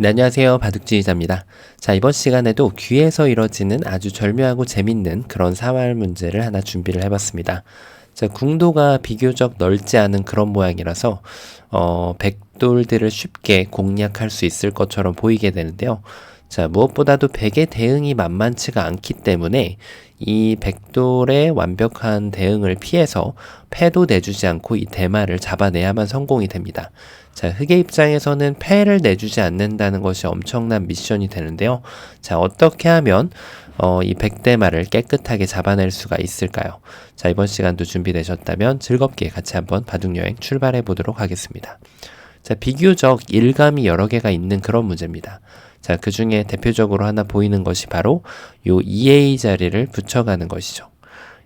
네, 안녕하세요. 바둑지휘자입니다. 자, 이번 시간에도 귀에서 이뤄지는 아주 절묘하고 재밌는 그런 사활 문제를 하나 준비를 해봤습니다. 자, 궁도가 비교적 넓지 않은 그런 모양이라서 백돌들을 쉽게 공략할 수 있을 것처럼 보이게 되는데요. 자, 무엇보다도 백의 대응이 만만치가 않기 때문에 이 백돌의 완벽한 대응을 피해서 패도 내주지 않고 이 대마를 잡아내야만 성공이 됩니다. 자, 흑의 입장에서는 패를 내주지 않는다는 것이 엄청난 미션이 되는데요. 자, 어떻게 하면 이 백대마를 깨끗하게 잡아낼 수가 있을까요? 자, 이번 시간도 준비되셨다면 즐겁게 같이 한번 바둑여행 출발해 보도록 하겠습니다. 자, 비교적 일감이 여러 개가 있는 그런 문제입니다. 자, 그 중에 대표적으로 하나 보이는 것이 바로 요 2A 자리를 붙여가는 것이죠.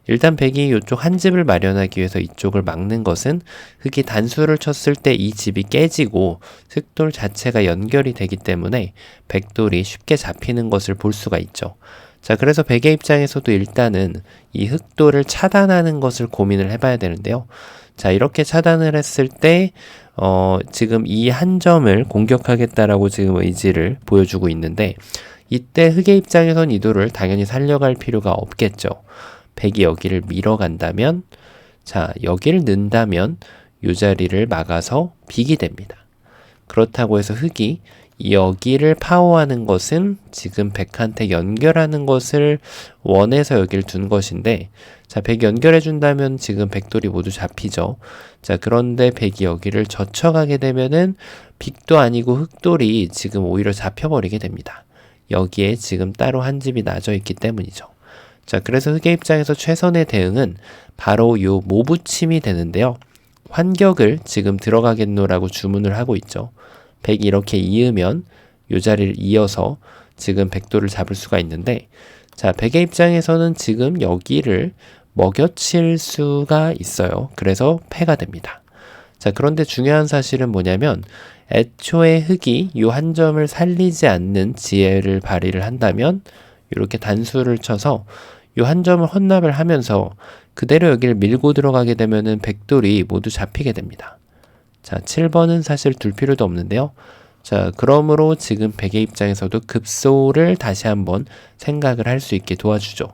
일단 백이 이쪽 한 집을 마련하기 위해서 이쪽을 막는 것은 흑이 단수를 쳤을 때 이 집이 깨지고 흑돌 자체가 연결이 되기 때문에 백돌이 쉽게 잡히는 것을 볼 수가 있죠. 자, 그래서 백의 입장에서도 일단은 이 흑돌을 차단하는 것을 고민을 해봐야 되는데요. 자, 이렇게 차단을 했을 때 지금 이 한 점을 공격하겠다라고 지금 의지를 보여주고 있는데, 이때 흑의 입장에선 이 돌을 당연히 살려갈 필요가 없겠죠. 백이 여기를 밀어간다면, 자, 여기를 넣는다면 이 자리를 막아서 빅이 됩니다. 그렇다고 해서 흑이 여기를 파워하는 것은 지금 백한테 연결하는 것을 원해서 여기를 둔 것인데, 자, 백이 연결해 준다면 지금 백돌이 모두 잡히죠. 자, 그런데 백이 여기를 젖혀가게 되면은 빅도 아니고 흑돌이 지금 오히려 잡혀버리게 됩니다. 여기에 지금 따로 한 집이 나져 있기 때문이죠. 자, 그래서 흑의 입장에서 최선의 대응은 바로 요 모붙임이 되는데요. 환격을 지금 들어가겠노라고 주문을 하고 있죠. 백이 이렇게 이으면 요 자리를 이어서 지금 백돌을 잡을 수가 있는데, 자, 백의 입장에서는 지금 여기를 먹여칠 수가 있어요. 그래서 패가 됩니다. 자, 그런데 중요한 사실은 뭐냐면 애초에 흑이 요 한 점을 살리지 않는 지혜를 발휘를 한다면 이렇게 단수를 쳐서 요 한 점을 헌납을 하면서 그대로 여기를 밀고 들어가게 되면은 백돌이 모두 잡히게 됩니다. 자, 7번은 사실 둘 필요도 없는데요. 자, 그러므로 지금 백의 입장에서도 급소를 다시 한번 생각을 할 수 있게 도와주죠.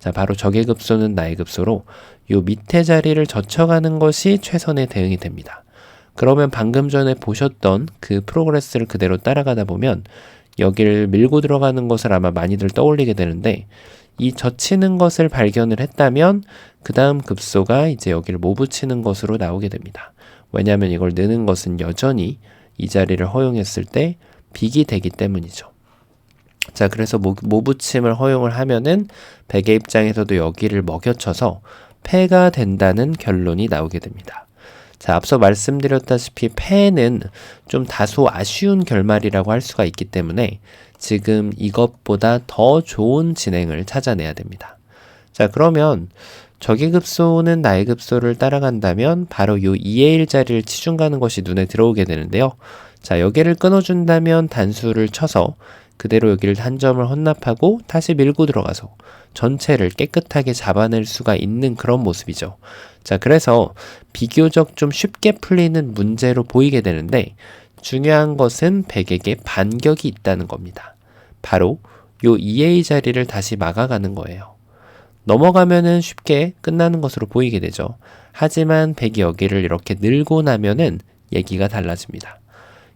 자, 바로 적의 급소는 나의 급소로 요 밑에 자리를 젖혀가는 것이 최선의 대응이 됩니다. 그러면 방금 전에 보셨던 그 프로그레스를 그대로 따라가다 보면 여기를 밀고 들어가는 것을 아마 많이들 떠올리게 되는데, 이 젖히는 것을 발견을 했다면 그 다음 급소가 이제 여기를 모붙이는 것으로 나오게 됩니다. 왜냐하면 이걸 넣는 것은 여전히 이 자리를 허용했을 때 빅이 되기 때문이죠. 자, 그래서 모붙임을 허용을 하면은 백의 입장에서도 여기를 먹여쳐서 패가 된다는 결론이 나오게 됩니다. 자, 앞서 말씀드렸다시피 패는 좀 다소 아쉬운 결말이라고 할 수가 있기 때문에 지금 이것보다 더 좋은 진행을 찾아내야 됩니다. 자, 그러면 적의 급소는 나의 급소를 따라간다면 바로 요 2의 1 자리를 치중 가는 것이 눈에 들어오게 되는데요. 자, 여기를 끊어준다면 단수를 쳐서 그대로 여기를 한 점을 헌납하고 다시 밀고 들어가서 전체를 깨끗하게 잡아낼 수가 있는 그런 모습이죠. 자, 그래서 비교적 좀 쉽게 풀리는 문제로 보이게 되는데, 중요한 것은 백에게 반격이 있다는 겁니다. 바로 요 2A 자리를 다시 막아가는 거예요. 넘어가면은 쉽게 끝나는 것으로 보이게 되죠. 하지만 백이 여기를 이렇게 늘고 나면은 얘기가 달라집니다.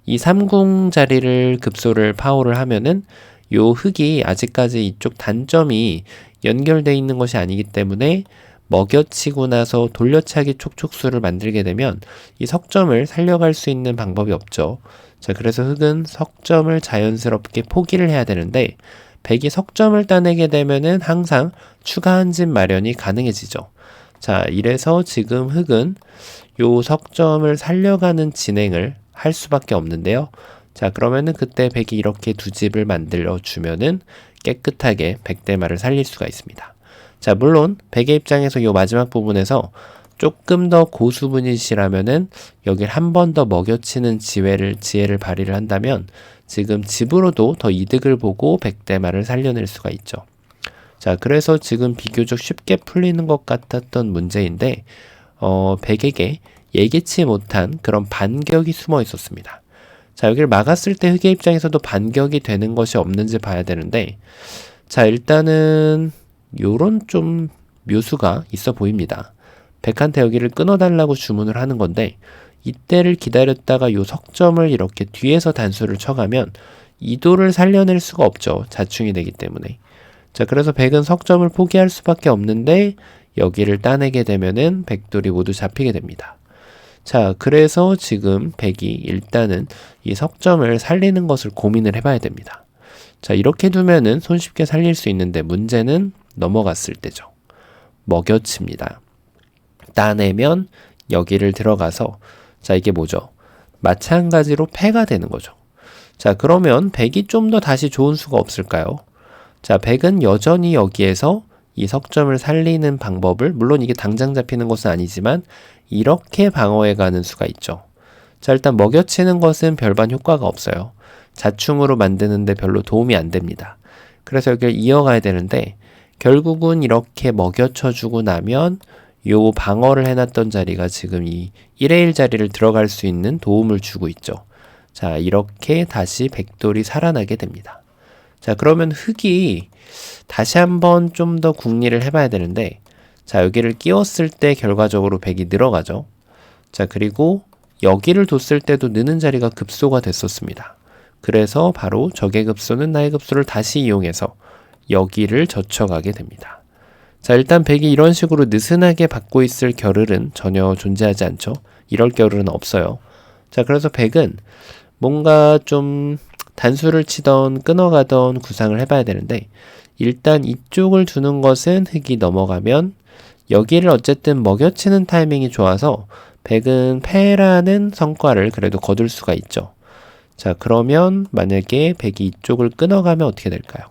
이 3궁 자리를 급소를 파워를 하면은 요 흑이 아직까지 이쪽 단점이 연결되어 있는 것이 아니기 때문에 먹여치고 나서 돌려차기 촉촉수를 만들게 되면 이 석점을 살려갈 수 있는 방법이 없죠. 자, 그래서 흑은 석점을 자연스럽게 포기를 해야 되는데, 백이 석점을 따내게 되면은 항상 추가 한 집 마련이 가능해지죠. 자, 이래서 지금 흑은 요 석점을 살려가는 진행을 할 수밖에 없는데요. 자, 그러면은 그때 백이 이렇게 두 집을 만들어 주면은 깨끗하게 백대마를 살릴 수가 있습니다. 자, 물론 백의 입장에서 요 마지막 부분에서 조금 더 고수분이시라면은 여길 한 번 더 먹여치는 지혜를 발휘를 한다면 지금 집으로도 더 이득을 보고 백대마를 살려낼 수가 있죠. 자, 그래서 지금 비교적 쉽게 풀리는 것 같았던 문제인데 백에게 예기치 못한 그런 반격이 숨어 있었습니다. 자, 여기를 막았을 때 흑의 입장에서도 반격이 되는 것이 없는지 봐야 되는데, 자, 일단은 요런 좀 묘수가 있어 보입니다. 백한테 여기를 끊어달라고 주문을 하는 건데, 이때를 기다렸다가 요 석점을 이렇게 뒤에서 단수를 쳐가면 이도를 살려낼 수가 없죠. 자충이 되기 때문에. 자, 그래서 백은 석점을 포기할 수밖에 없는데 여기를 따내게 되면은 백돌이 모두 잡히게 됩니다. 자, 그래서 지금 백이 일단은 이 석점을 살리는 것을 고민을 해봐야 됩니다. 자, 이렇게 두면은 손쉽게 살릴 수 있는데 문제는 넘어갔을 때죠. 먹여칩니다. 따내면 여기를 들어가서, 자, 이게 뭐죠? 마찬가지로 패가 되는 거죠. 자, 그러면 백이 좀 더 다시 좋은 수가 없을까요? 자, 백은 여전히 여기에서 이 석점을 살리는 방법을, 물론 이게 당장 잡히는 것은 아니지만 이렇게 방어해 가는 수가 있죠. 자, 일단 먹여치는 것은 별반 효과가 없어요. 자충으로 만드는데 별로 도움이 안 됩니다. 그래서 여기를 이어가야 되는데 결국은 이렇게 먹여쳐주고 나면 요 방어를 해놨던 자리가 지금 이 1의 1 자리를 들어갈 수 있는 도움을 주고 있죠. 자, 이렇게 다시 백돌이 살아나게 됩니다. 자, 그러면 흑이 다시 한번 좀 더 궁리를 해봐야 되는데, 자, 여기를 끼웠을 때 결과적으로 백이 늘어가죠. 자, 그리고 여기를 뒀을 때도 느는 자리가 급소가 됐었습니다. 그래서 바로 적의 급소는 나의 급소를 다시 이용해서 여기를 젖혀가게 됩니다. 자, 일단 백이 이런 식으로 느슨하게 받고 있을 겨를은 전혀 존재하지 않죠. 이럴 겨를은 없어요. 자, 그래서 백은 뭔가 좀 단수를 치던 끊어가던 구상을 해봐야 되는데, 일단 이쪽을 두는 것은 흑이 넘어가면 여기를 어쨌든 먹여치는 타이밍이 좋아서 백은 패라는 성과를 그래도 거둘 수가 있죠. 자, 그러면 만약에 백이 이쪽을 끊어가면 어떻게 될까요?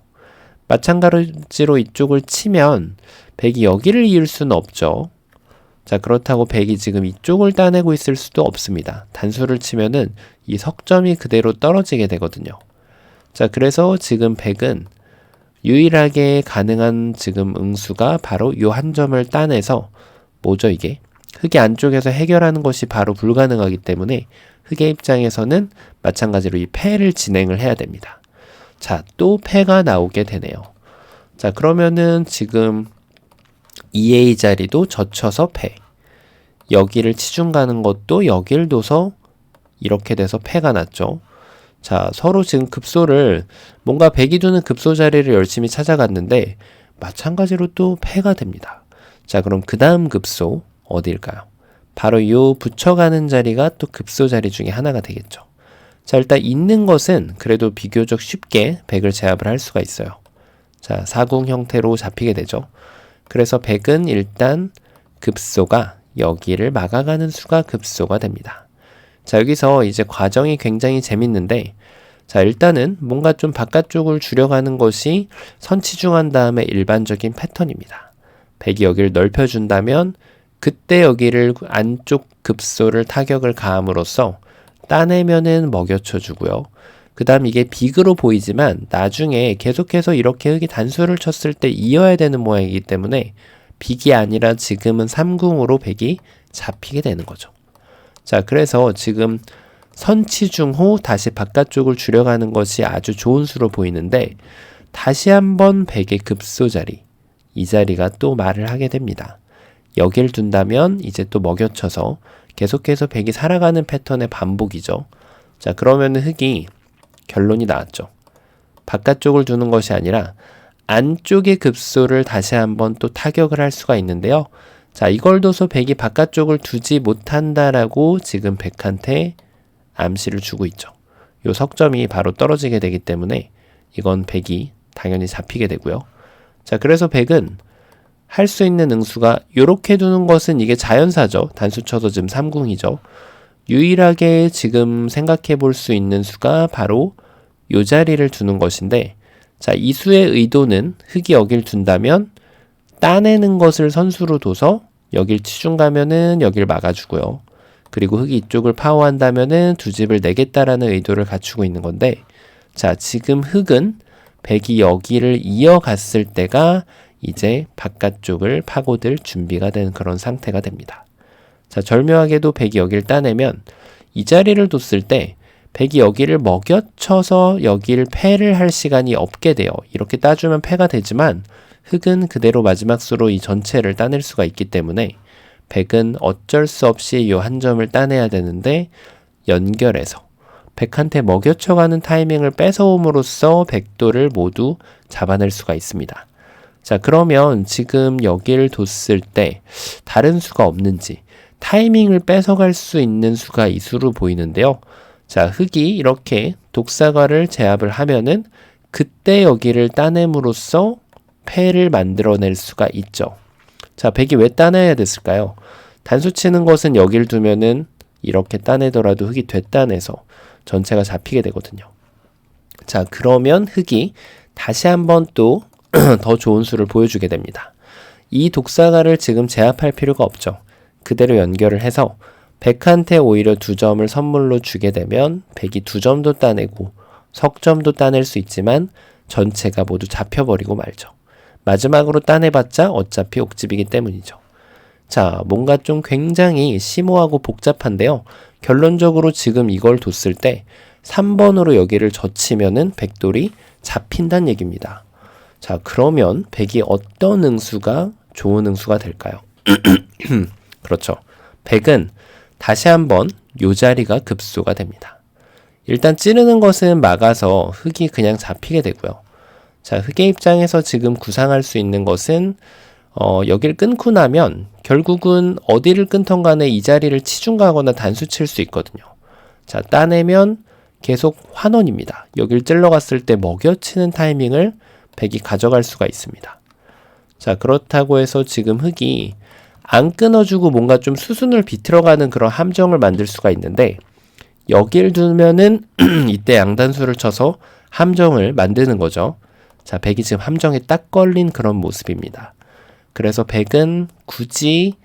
마찬가지로 이쪽을 치면 백이 여기를 이을 수는 없죠. 자, 그렇다고 백이 지금 이쪽을 따내고 있을 수도 없습니다. 단수를 치면은 이 석점이 그대로 떨어지게 되거든요. 자, 그래서 지금 백은 유일하게 가능한 지금 응수가 바로 요 한 점을 따내서, 뭐죠 이게? 흑의 안쪽에서 해결하는 것이 바로 불가능하기 때문에 흑의 입장에서는 마찬가지로 이 패를 진행을 해야 됩니다. 자, 또 패가 나오게 되네요. 자, 그러면은 지금 2A 자리도 젖혀서 패. 여기를 치중 가는 것도 여기를 둬서 이렇게 돼서 패가 났죠. 자, 서로 지금 급소를, 뭔가 백이 두는 급소 자리를 열심히 찾아갔는데 마찬가지로 또 패가 됩니다. 자, 그럼 그 다음 급소 어디일까요? 바로 요 붙여가는 자리가 또 급소 자리 중에 하나가 되겠죠. 자, 일단 있는 것은 그래도 비교적 쉽게 백을 제압을 할 수가 있어요. 자, 사궁 형태로 잡히게 되죠. 그래서 백은 일단 급소가 여기를 막아가는 수가 급소가 됩니다. 자, 여기서 이제 과정이 굉장히 재밌는데, 자, 일단은 뭔가 좀 바깥쪽을 줄여가는 것이 선치중한 다음에 일반적인 패턴입니다. 백이 여기를 넓혀준다면 그때 여기를 안쪽 급소를 타격을 가함으로써 따내면은 먹여쳐 주고요. 그 다음 이게 빅으로 보이지만 나중에 계속해서 이렇게 흑이 단수를 쳤을 때 이어야 되는 모양이기 때문에 빅이 아니라 지금은 삼궁으로 백이 잡히게 되는 거죠. 자, 그래서 지금 선치중호 다시 바깥쪽을 줄여가는 것이 아주 좋은 수로 보이는데, 다시 한번 백의 급소 자리, 이 자리가 또 말을 하게 됩니다. 여길 둔다면 이제 또 먹여쳐서 계속해서 백이 살아가는 패턴의 반복이죠. 자, 그러면 흑이 결론이 나왔죠. 바깥쪽을 두는 것이 아니라 안쪽의 급소를 다시 한번 또 타격을 할 수가 있는데요. 자, 이걸 둬서 백이 바깥쪽을 두지 못한다라고 지금 백한테 암시를 주고 있죠. 요 석점이 바로 떨어지게 되기 때문에 이건 백이 당연히 잡히게 되고요. 자, 그래서 백은 할 수 있는 응수가 요렇게 두는 것은 이게 자연사죠. 단수 쳐서 지금 삼궁이죠. 유일하게 지금 생각해 볼 수 있는 수가 바로 요 자리를 두는 것인데, 자, 이 수의 의도는 흑이 여길 둔다면 따내는 것을 선수로 둬서 여길 치중 가면은 여길 막아주고요. 그리고 흑이 이쪽을 파워한다면은 두 집을 내겠다라는 의도를 갖추고 있는 건데, 자, 지금 흑은 백이 여기를 이어갔을 때가 이제 바깥쪽을 파고들 준비가 된 그런 상태가 됩니다. 자, 절묘하게도 백이 여기를 따내면 이 자리를 뒀을 때 백이 여기를 먹여쳐서 여기를 패를 할 시간이 없게 돼요. 이렇게 따주면 패가 되지만 흑은 그대로 마지막 수로 이 전체를 따낼 수가 있기 때문에 백은 어쩔 수 없이 이 한 점을 따내야 되는데 연결해서 백한테 먹여쳐가는 타이밍을 뺏어옴으로써 백도를 모두 잡아낼 수가 있습니다. 자, 그러면 지금 여기를 뒀을 때 다른 수가 없는지 타이밍을 뺏어갈 수 있는 수가 이 수로 보이는데요. 자, 흑이 이렇게 독사과를 제압을 하면은 그때 여기를 따냄으로써 패를 만들어낼 수가 있죠. 자, 백이 왜 따내야 됐을까요? 단수 치는 것은 여길 두면은 이렇게 따내더라도 흑이 되따내서 전체가 잡히게 되거든요. 자, 그러면 흑이 다시 한번 또 더 좋은 수를 보여주게 됩니다. 이 독사과를 지금 제압할 필요가 없죠. 그대로 연결을 해서 백한테 오히려 2점을 선물로 주게 되면 백이 2점도 따내고 석점도 따낼 수 있지만 전체가 모두 잡혀버리고 말죠. 마지막으로 따내봤자 어차피 옥집이기 때문이죠. 자, 뭔가 좀 굉장히 심오하고 복잡한데요. 결론적으로 지금 이걸 뒀을 때 3번으로 여기를 젖히면은 백돌이 잡힌다는 얘기입니다. 자, 그러면 백이 어떤 응수가 좋은 응수가 될까요? 그렇죠. 백은 다시 한번 요 자리가 급소가 됩니다. 일단 찌르는 것은 막아서 흑이 그냥 잡히게 되고요. 자, 흑의 입장에서 지금 구상할 수 있는 것은 여길 끊고 나면 결국은 어디를 끊던 간에 이 자리를 치중가거나 단수 칠 수 있거든요. 자, 따내면 계속 환원입니다. 여길 찔러갔을 때 먹여치는 타이밍을 백이 가져갈 수가 있습니다. 자, 그렇다고 해서 지금 흑이 안 끊어주고 뭔가 좀 수순을 비틀어가는 그런 함정을 만들 수가 있는데 여길 두면은 이때 양단수를 쳐서 함정을 만드는 거죠. 자, 백이 지금 함정에 딱 걸린 그런 모습입니다. 그래서 백은 굳이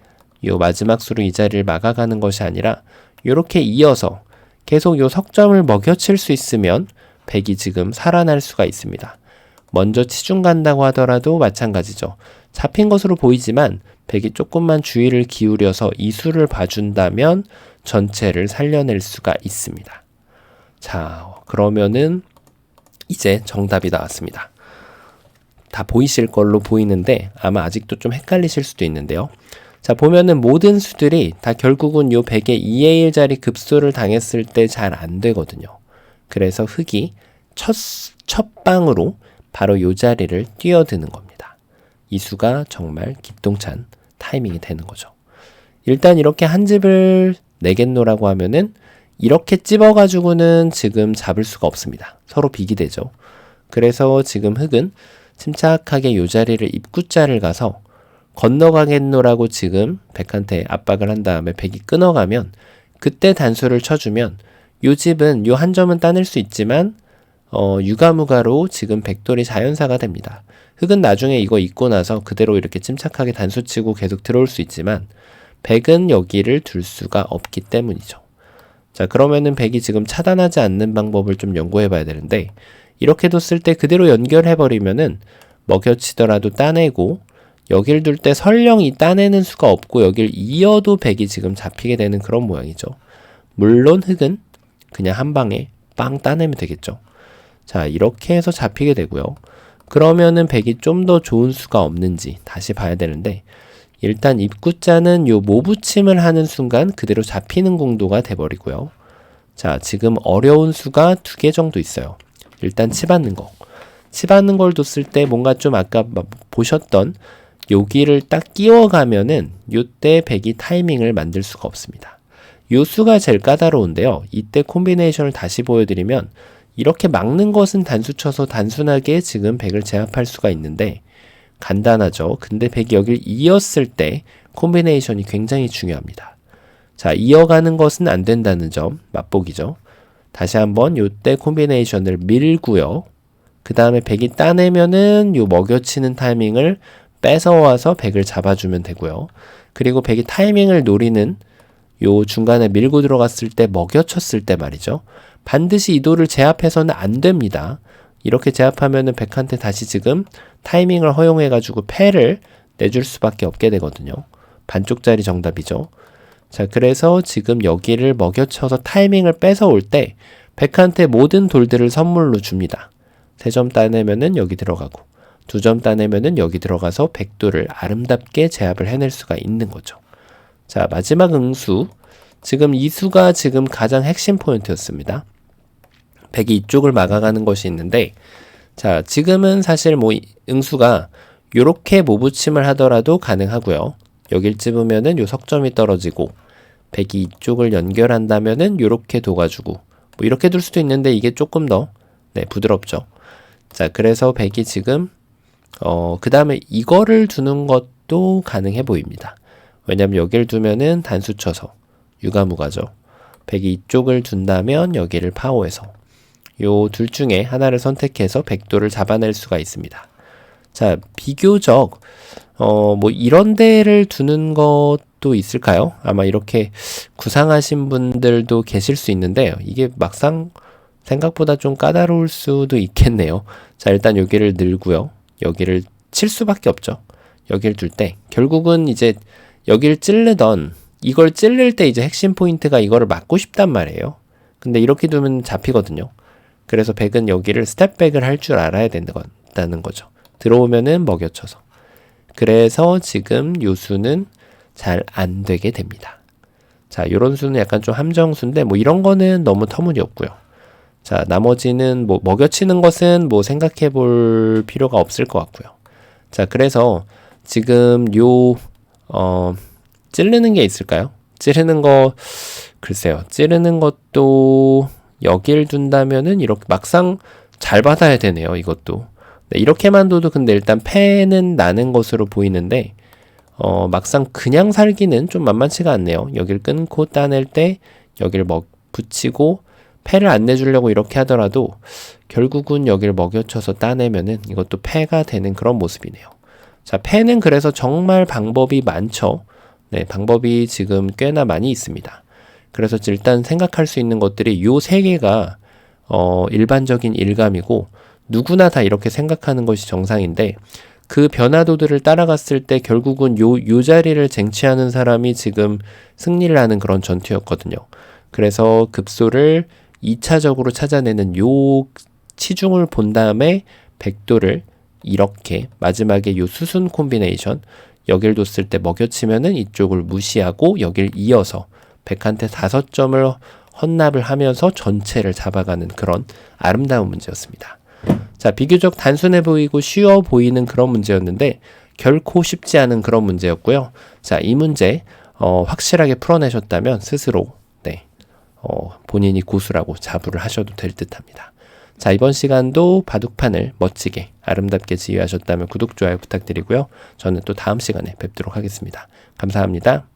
요 마지막 수로 이 자리를 막아가는 것이 아니라 이렇게 이어서 계속 요 석점을 먹여칠 수 있으면 백이 지금 살아날 수가 있습니다. 먼저 치중 간다고 하더라도 마찬가지죠. 잡힌 것으로 보이지만 백이 조금만 주의를 기울여서 이 수를 봐준다면 전체를 살려낼 수가 있습니다. 자, 그러면은 이제 정답이 나왔습니다. 다 보이실 걸로 보이는데 아마 아직도 좀 헷갈리실 수도 있는데요. 자, 보면은 모든 수들이 다 결국은 요 백의 2의 1 자리 급소를 당했을 때 잘 안 되거든요. 그래서 흑이 첫 방으로 바로 요 자리를 뛰어드는 겁니다. 이 수가 정말 기똥찬 타이밍이 되는 거죠. 일단 이렇게 한 집을 내겠노라고 하면은 이렇게 찝어가지고는 지금 잡을 수가 없습니다. 서로 비기되죠. 그래서 지금 흑은 침착하게 요 자리를 입구자를 가서 건너가겠노라고 지금 백한테 압박을 한 다음에 백이 끊어가면 그때 단수를 쳐주면 요 집은 요 한 점은 따낼 수 있지만 유가무가로 지금 백돌이 자연사가 됩니다. 흑은 나중에 이거 잊고 나서 그대로 이렇게 침착하게 단수치고 계속 들어올 수 있지만 백은 여기를 둘 수가 없기 때문이죠. 자, 그러면은 백이 지금 차단하지 않는 방법을 좀 연구해 봐야 되는데 이렇게 뒀을 때 그대로 연결해 버리면은 먹여치더라도 따내고 여길 둘 때 설령 이 따내는 수가 없고 여길 이어도 백이 지금 잡히게 되는 그런 모양이죠. 물론 흑은 그냥 한 방에 빵 따내면 되겠죠. 자, 이렇게 해서 잡히게 되고요. 그러면은 백이 좀 더 좋은 수가 없는지 다시 봐야 되는데 일단 입구자는 요 모붙임을 하는 순간 그대로 잡히는 공도가 돼버리고요. 자, 지금 어려운 수가 2개 정도 있어요. 일단 치 받는 거. 치 받는 걸 뒀을 때 뭔가 좀 아까 보셨던 여기를 딱 끼워가면은 요때 백이 타이밍을 만들 수가 없습니다. 요 수가 제일 까다로운데요. 이때 콤비네이션을 다시 보여드리면 이렇게 막는 것은 단수 쳐서 단순하게 지금 백을 제압할 수가 있는데 간단하죠. 근데 백이 여길 이었을 때 콤비네이션이 굉장히 중요합니다. 자, 이어가는 것은 안 된다는 점 맛보기죠. 다시 한번 요때 콤비네이션을 밀고요. 그 다음에 백이 따내면은 요 먹여치는 타이밍을 뺏어와서 백을 잡아주면 되고요. 그리고 백이 타이밍을 노리는 요 중간에 밀고 들어갔을 때 먹여쳤을 때 말이죠. 반드시 이 돌을 제압해서는 안 됩니다. 이렇게 제압하면은 백한테 다시 지금 타이밍을 허용해가지고 패를 내줄 수밖에 없게 되거든요. 반쪽짜리 정답이죠. 자, 그래서 지금 여기를 먹여쳐서 타이밍을 뺏어올 때 백한테 모든 돌들을 선물로 줍니다. 3점 따내면은 여기 들어가고 2점 따내면은 여기 들어가서 백돌을 아름답게 제압을 해낼 수가 있는 거죠. 자, 마지막 응수. 지금 이 수가 지금 가장 핵심 포인트였습니다. 백이 이쪽을 막아가는 것이 있는데, 자, 지금은 사실 뭐 응수가 요렇게 모붙임을 하더라도 가능하고요. 여길 찝으면은 요 석점이 떨어지고, 백이 이쪽을 연결한다면은 요렇게 둬가지고 뭐 이렇게 둘 수도 있는데 이게 조금 더 부드럽죠. 자, 그래서 백이 지금 그 다음에 이거를 두는 것도 가능해 보입니다. 왜냐면 여길 두면은 단수 쳐서 유가무가죠. 백이 이쪽을 둔다면 여기를 파워해서 요 둘 중에 하나를 선택해서 백도를 잡아낼 수가 있습니다. 자, 비교적 뭐 이런 데를 두는 것도 있을까요? 아마 이렇게 구상하신 분들도 계실 수 있는데 이게 막상 생각보다 좀 까다로울 수도 있겠네요. 자, 일단 여기를 늘고요. 여기를 칠 수밖에 없죠. 여기를 둘 때 결국은 이제 여기를 찌르던 이걸 찌를 때 이제 핵심 포인트가 이거를 막고 싶단 말이에요. 근데 이렇게 두면 잡히거든요. 그래서 백은 여기를 스텝백을 할 줄 알아야 된다는 거죠. 들어오면은 먹여쳐서. 그래서 지금 요 수는 잘 안 되게 됩니다. 자, 요런 수는 약간 좀 함정수인데 뭐 이런 거는 너무 터무니없고요. 자, 나머지는 뭐 먹여치는 것은 뭐 생각해 볼 필요가 없을 것 같고요. 자, 그래서 지금 찌르는 게 있을까요? 찌르는 거, 글쎄요. 찌르는 것도 여길 둔다면은 이렇게 막상 잘 받아야 되네요. 이것도. 네, 이렇게만 둬도 근데 일단 패는 나는 것으로 보이는데, 막상 그냥 살기는 좀 만만치가 않네요. 여길 끊고 따낼 때 여기를 붙이고 패를 안 내주려고 이렇게 하더라도 결국은 여기를 먹여쳐서 따내면은 이것도 패가 되는 그런 모습이네요. 자, 패는 그래서 정말 방법이 많죠. 네, 방법이 지금 꽤나 많이 있습니다. 그래서 일단 생각할 수 있는 것들이 요 세 개가 일반적인 일감이고 누구나 다 이렇게 생각하는 것이 정상인데 그 변화도들을 따라갔을 때 결국은 요 자리를 쟁취하는 사람이 지금 승리를 하는 그런 전투였거든요. 그래서 급소를 2차적으로 찾아내는 요 치중을 본 다음에 백도를 이렇게 마지막에 요 수순 콤비네이션 여길 뒀을 때 먹여치면은 이쪽을 무시하고 여길 이어서 백한테 5점을 헌납을 하면서 전체를 잡아가는 그런 아름다운 문제였습니다. 자, 비교적 단순해 보이고 쉬워 보이는 그런 문제였는데 결코 쉽지 않은 그런 문제였고요. 자, 이 문제 확실하게 풀어내셨다면 스스로 본인이 고수라고 자부를 하셔도 될 듯합니다. 자, 이번 시간도 바둑판을 멋지게 아름답게 지휘하셨다면 구독, 좋아요 부탁드리고요. 저는 또 다음 시간에 뵙도록 하겠습니다. 감사합니다.